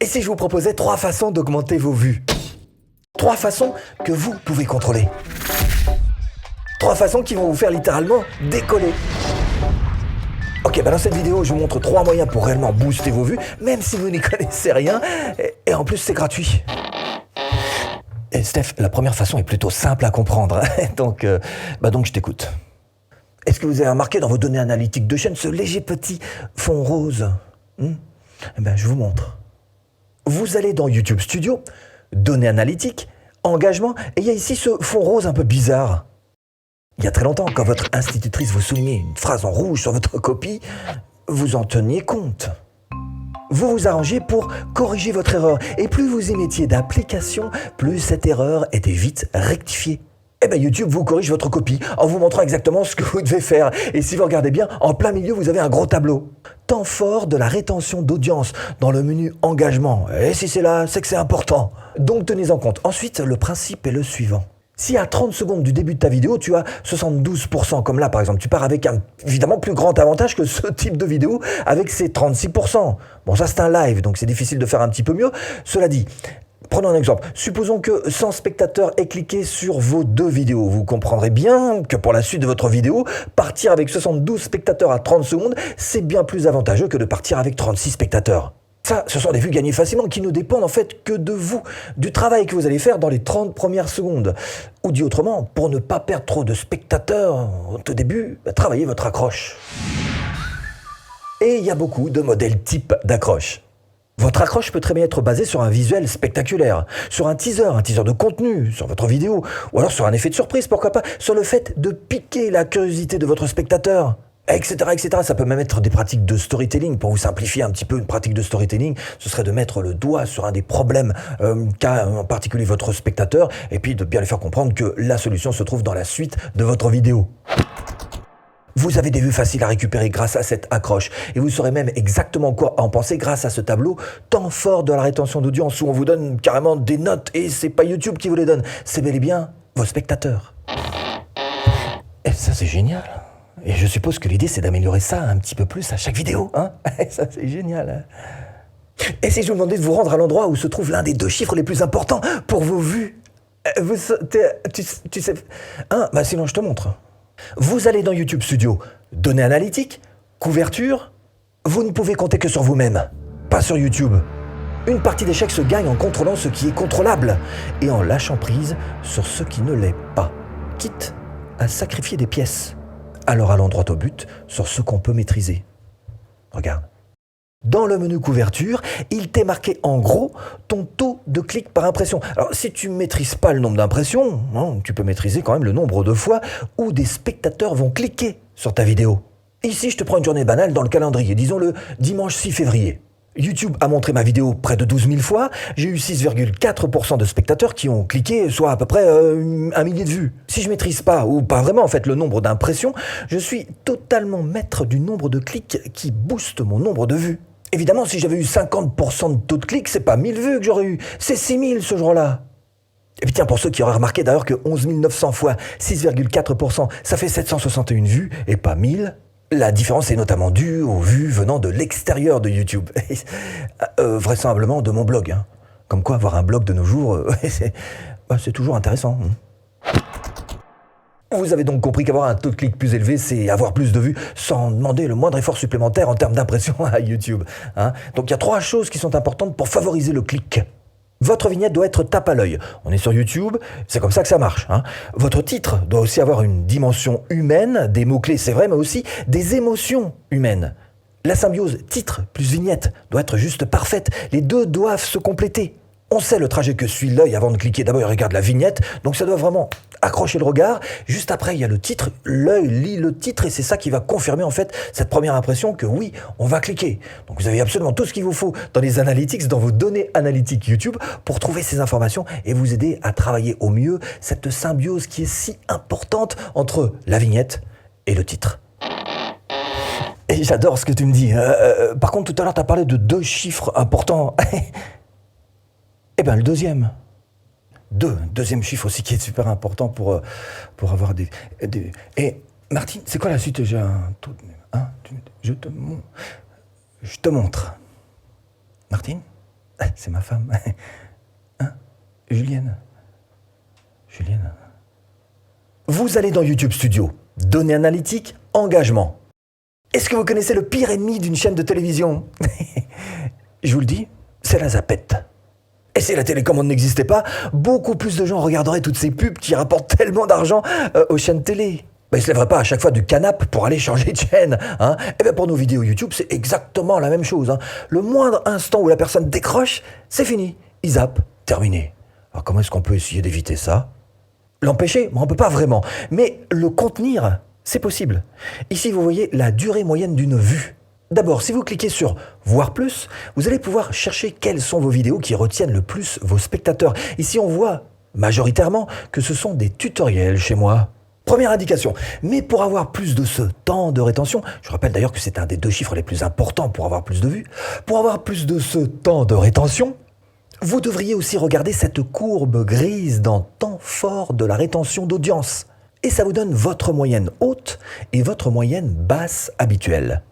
Et si je vous proposais 3 façons d'augmenter vos vues? 3 façons que vous pouvez contrôler. 3 façons qui vont vous faire littéralement décoller. Ok, dans cette vidéo, je vous montre 3 moyens pour réellement booster vos vues, même si vous n'y connaissez rien, et en plus c'est gratuit. Et Steph, la première façon est plutôt simple à comprendre, donc je t'écoute. Est-ce que vous avez remarqué dans vos données analytiques de chaîne ce léger petit fond rose? Je vous montre. Vous allez dans YouTube Studio, données analytiques, engagement, et il y a ici ce fond rose un peu bizarre. Il y a très longtemps, quand votre institutrice vous soulignait une phrase en rouge sur votre copie, vous en teniez compte. Vous vous arrangez pour corriger votre erreur, et plus vous y mettiez d'application, plus cette erreur était vite rectifiée. YouTube vous corrige votre copie en vous montrant exactement ce que vous devez faire. Et si vous regardez bien, en plein milieu, vous avez un gros tableau. Temps fort de la rétention d'audience dans le menu engagement. Et si c'est là, c'est que c'est important. Donc tenez en compte. Ensuite, le principe est le suivant. Si à 30 secondes du début de ta vidéo, tu as 72%, comme là par exemple, tu pars avec un évidemment plus grand avantage que ce type de vidéo avec ses 36%. Bon, ça c'est un live, donc c'est difficile de faire un petit peu mieux. Cela dit, prenons un exemple. Supposons que 100 spectateurs aient cliqué sur vos 2 vidéos. Vous comprendrez bien que pour la suite de votre vidéo, partir avec 72 spectateurs à 30 secondes, c'est bien plus avantageux que de partir avec 36 spectateurs. Ça, ce sont des vues gagnées facilement qui ne dépendent en fait que de vous, du travail que vous allez faire dans les 30 premières secondes. Ou dit autrement, pour ne pas perdre trop de spectateurs au début, travaillez votre accroche. Et il y a beaucoup de modèles type d'accroche. Votre accroche peut très bien être basée sur un visuel spectaculaire, sur un teaser de contenu, sur votre vidéo, ou alors sur un effet de surprise, pourquoi pas, sur le fait de piquer la curiosité de votre spectateur. Etc. Ça peut même être des pratiques de storytelling. Pour vous simplifier un petit peu une pratique de storytelling, ce serait de mettre le doigt sur un des problèmes qu'a en particulier votre spectateur, et puis de bien lui faire comprendre que la solution se trouve dans la suite de votre vidéo. Vous avez des vues faciles à récupérer grâce à cette accroche, et vous saurez même exactement quoi en penser grâce à ce tableau temps fort de la rétention d'audience où on vous donne carrément des notes, et c'est pas YouTube qui vous les donne, c'est bel et bien vos spectateurs. Et ça c'est génial. Et je suppose que l'idée, c'est d'améliorer ça un petit peu plus à chaque vidéo, hein? Ça, c'est génial. Et si je vous demandais de vous rendre à l'endroit où se trouve l'un des 2 chiffres les plus importants pour vos vues? Tu sais... sinon, je te montre. Vous allez dans YouTube Studio, données analytiques, couverture. Vous ne pouvez compter que sur vous-même, pas sur YouTube. Une partie d'échec se gagne en contrôlant ce qui est contrôlable et en lâchant prise sur ce qui ne l'est pas, quitte à sacrifier des pièces. Alors allons droit au but sur ce qu'on peut maîtriser. Regarde. Dans le menu couverture, il t'est marqué en gros ton taux de clics par impression. Alors si tu ne maîtrises pas le nombre d'impressions, tu peux maîtriser quand même le nombre de fois où des spectateurs vont cliquer sur ta vidéo. Ici, je te prends une journée banale dans le calendrier, disons le dimanche 6 février. YouTube a montré ma vidéo près de 12 000 fois, j'ai eu 6,4% de spectateurs qui ont cliqué, soit à peu près 1 millier de vues. Si je maîtrise pas, ou pas vraiment en fait, le nombre d'impressions, je suis totalement maître du nombre de clics qui booste mon nombre de vues. Évidemment, si j'avais eu 50% de taux de clics, c'est pas 1000 vues que j'aurais eu, c'est 6000 ce jour-là. Et puis tiens, pour ceux qui auraient remarqué d'ailleurs que 11 900 fois 6,4%, ça fait 761 vues et pas 1000, la différence est notamment due aux vues venant de l'extérieur de YouTube. Vraisemblablement de mon blog. Comme quoi, avoir un blog de nos jours, c'est toujours intéressant. Vous avez donc compris qu'avoir un taux de clic plus élevé, c'est avoir plus de vues sans demander le moindre effort supplémentaire en termes d'impression à YouTube. Donc il y a 3 choses qui sont importantes pour favoriser le clic. Votre vignette doit être tape à l'œil. On est sur YouTube, c'est comme ça que ça marche. Votre titre doit aussi avoir une dimension humaine, des mots-clés c'est vrai, mais aussi des émotions humaines. La symbiose titre plus vignette doit être juste parfaite. Les 2 doivent se compléter. On sait le trajet que suit l'œil avant de cliquer. D'abord, il regarde la vignette, donc ça doit vraiment accrocher le regard. Juste après, il y a le titre. L'œil lit le titre et c'est ça qui va confirmer en fait cette première impression que oui, on va cliquer. Donc vous avez absolument tout ce qu'il vous faut dans les analytics, dans vos données analytiques YouTube pour trouver ces informations et vous aider à travailler au mieux cette symbiose qui est si importante entre la vignette et le titre. Et j'adore ce que tu me dis. Par contre, tout à l'heure, tu as parlé de 2 chiffres importants. Le deuxième chiffre aussi qui est super important pour avoir des... Et Martine, c'est quoi la suite? J'ai un taux de... Je te montre. Martine? C'est ma femme. Hein? Julienne. Vous allez dans YouTube Studio. Données analytiques, engagement. Est-ce que vous connaissez le pire ennemi d'une chaîne de télévision? Je vous le dis, c'est la zapette. Et si la télécommande n'existait pas, beaucoup plus de gens regarderaient toutes ces pubs qui rapportent tellement d'argent aux chaînes télé. Ils ne se lèveraient pas à chaque fois du canapé pour aller changer de chaîne. Hein. Et bien pour nos vidéos YouTube, c'est exactement la même chose. Hein. Le moindre instant où la personne décroche, c'est fini. Ils zappent, terminé. Alors comment est-ce qu'on peut essayer d'éviter ça? L'empêcher, on ne peut pas vraiment. Mais le contenir, c'est possible. Ici, vous voyez la durée moyenne d'une vue. D'abord, si vous cliquez sur « Voir plus », vous allez pouvoir chercher quelles sont vos vidéos qui retiennent le plus vos spectateurs. Ici, on voit majoritairement que ce sont des tutoriels chez moi. Première indication. Mais pour avoir plus de ce temps de rétention, je rappelle d'ailleurs que c'est un des 2 chiffres les plus importants pour avoir plus de vues, pour avoir plus de ce temps de rétention, vous devriez aussi regarder cette courbe grise dans temps fort de la rétention d'audience. Et ça vous donne votre moyenne haute et votre moyenne basse habituelle.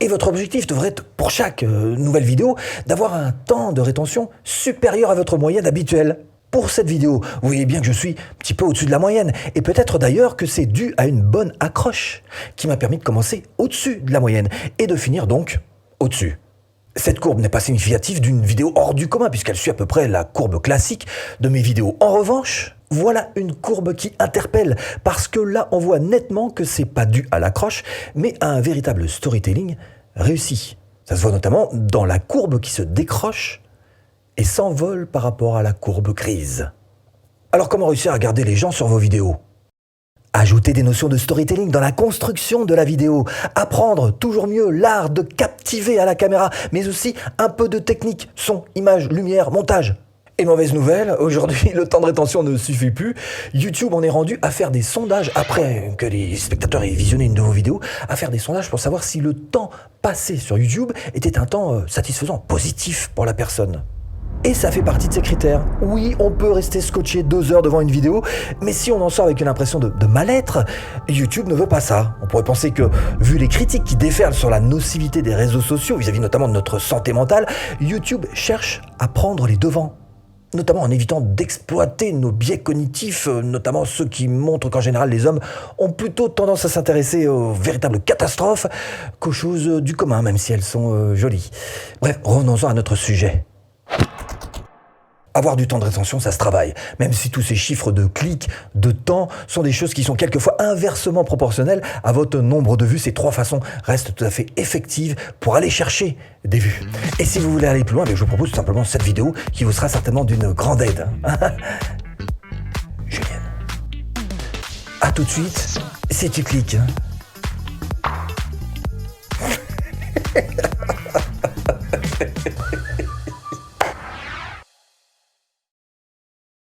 Et votre objectif devrait être, pour chaque nouvelle vidéo, d'avoir un temps de rétention supérieur à votre moyenne habituelle. Pour cette vidéo, vous voyez bien que je suis un petit peu au-dessus de la moyenne. Et peut-être d'ailleurs que c'est dû à une bonne accroche qui m'a permis de commencer au-dessus de la moyenne et de finir donc au-dessus. Cette courbe n'est pas significative d'une vidéo hors du commun puisqu'elle suit à peu près la courbe classique de mes vidéos. En revanche, voilà une courbe qui interpelle parce que là, on voit nettement que c'est pas dû à l'accroche, mais à un véritable storytelling réussi. Ça se voit notamment dans la courbe qui se décroche et s'envole par rapport à la courbe grise. Alors comment réussir à garder les gens sur vos vidéos? Ajouter des notions de storytelling dans la construction de la vidéo. Apprendre toujours mieux l'art de captiver à la caméra, mais aussi un peu de technique, son, image, lumière, montage. Et mauvaise nouvelle, aujourd'hui le temps de rétention ne suffit plus. YouTube en est rendu à faire des sondages, après que les spectateurs aient visionné une de vos vidéos, à faire des sondages pour savoir si le temps passé sur YouTube était un temps satisfaisant, positif pour la personne. Et ça fait partie de ces critères. Oui, on peut rester scotché 2 heures devant une vidéo, mais si on en sort avec une impression de mal-être, YouTube ne veut pas ça. On pourrait penser que, vu les critiques qui déferlent sur la nocivité des réseaux sociaux, vis-à-vis notamment de notre santé mentale, YouTube cherche à prendre les devants. Notamment en évitant d'exploiter nos biais cognitifs, notamment ceux qui montrent qu'en général les hommes ont plutôt tendance à s'intéresser aux véritables catastrophes qu'aux choses du commun, même si elles sont jolies. Bref, revenons-en à notre sujet. Avoir du temps de rétention, ça se travaille. Même si tous ces chiffres de clics, de temps, sont des choses qui sont quelquefois inversement proportionnelles à votre nombre de vues, ces 3 façons restent tout à fait effectives pour aller chercher des vues. Et si vous voulez aller plus loin, je vous propose tout simplement cette vidéo qui vous sera certainement d'une grande aide. Julienne. À tout de suite, si tu cliques.